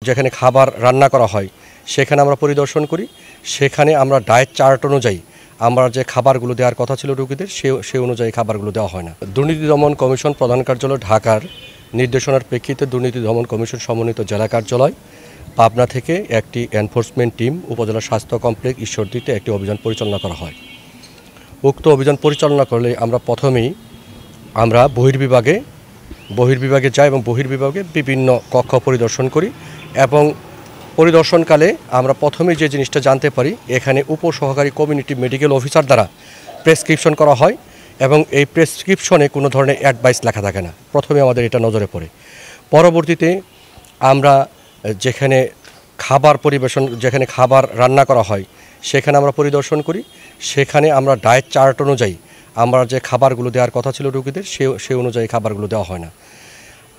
যেখানে খাবার রান্না করা হয় সেখানে আমরা পরিদর্শন করি। সেখানে আমরা ডায়েট চার্ট অনুযায়ী আমরা যে খাবারগুলো দেওয়ার কথা ছিল রোগীদের সে অনুযায়ী খাবারগুলো দেওয়া হয় না। দুর্নীতি দমন কমিশন প্রধান কার্যালয় ঢাকার নির্দেশনার প্রেক্ষিতে দুর্নীতি দমন কমিশন সমন্বিত জেলা কার্যালয় পাবনা থেকে একটি এনফোর্সমেন্ট টিম উপজেলা স্বাস্থ্য কমপ্লেক্স ঈশ্বরদীতে একটি অভিযান পরিচালনা করা হয়। উক্ত অভিযান পরিচালনা করলে আমরা প্রথমেই বহির্বিভাগে যাই এবং বহির্বিভাগে বিভিন্ন কক্ষ পরিদর্শন করি এবং পরিদর্শনকালে আমরা প্রথমেই যে জিনিসটা জানতে পারি এখানে উপসহকারী কমিউনিটি মেডিকেল অফিসার দ্বারা প্রেসক্রিপশন করা হয় এবং এই প্রেসক্রিপশনে কোনো ধরনের অ্যাডভাইস লেখা থাকে না। প্রথমে আমাদের এটা নজরে পড়ে। পরবর্তীতে আমরা যেখানে খাবার রান্না করা হয় সেখানে আমরা পরিদর্শন করি। সেখানে আমরা ডায়েট চার্ট অনুযায়ী আমরা যে খাবারগুলো দেওয়ার কথা ছিল রোগীদের সে অনুযায়ী খাবারগুলো দেওয়া হয় না।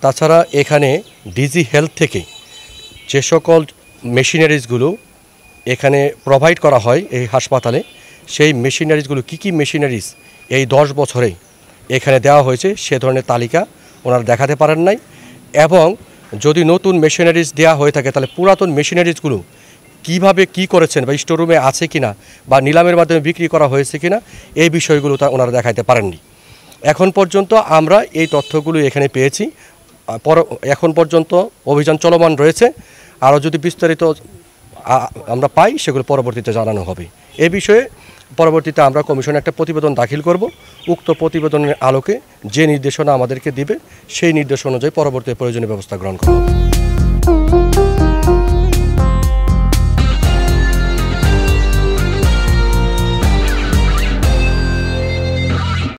তাছাড়া এখানে ডিজি হেলথ থেকে যে সকল মেশিনারিজগুলো এখানে প্রোভাইড করা হয় এই হাসপাতালে, সেই মেশিনারিজগুলো কী মেশিনারিজ এই 10 বছরে এখানে দেওয়া হয়েছে সে ধরনের তালিকা ওনারা দেখাতে পারেন নাই। এবং যদি নতুন মেশিনারিজ দেওয়া হয়ে থাকে তাহলে পুরাতন মেশিনারিজগুলো কীভাবে কী করেছেন বা স্টোররুমে আছে কিনা বা নিলামের মাধ্যমে বিক্রি করা হয়েছে কিনা এই বিষয়গুলো তা ওনারা দেখাতে পারেননি। এখন পর্যন্ত আমরা এই তথ্যগুলো এখানে পেয়েছি। এখন পর্যন্ত অভিযান চলমান রয়েছে। আরও যদি বিস্তারিত আমরা পাই সেগুলো পরবর্তীতে জানানো হবে। এ বিষয়ে পরবর্তীতে আমরা কমিশনে একটা প্রতিবেদন দাখিল করব। উক্ত প্রতিবেদনের আলোকে যে নির্দেশনা আমাদেরকে দিবে সেই নির্দেশ অনুযায়ী পরবর্তী প্রয়োজনীয় ব্যবস্থা গ্রহণ করা হবে।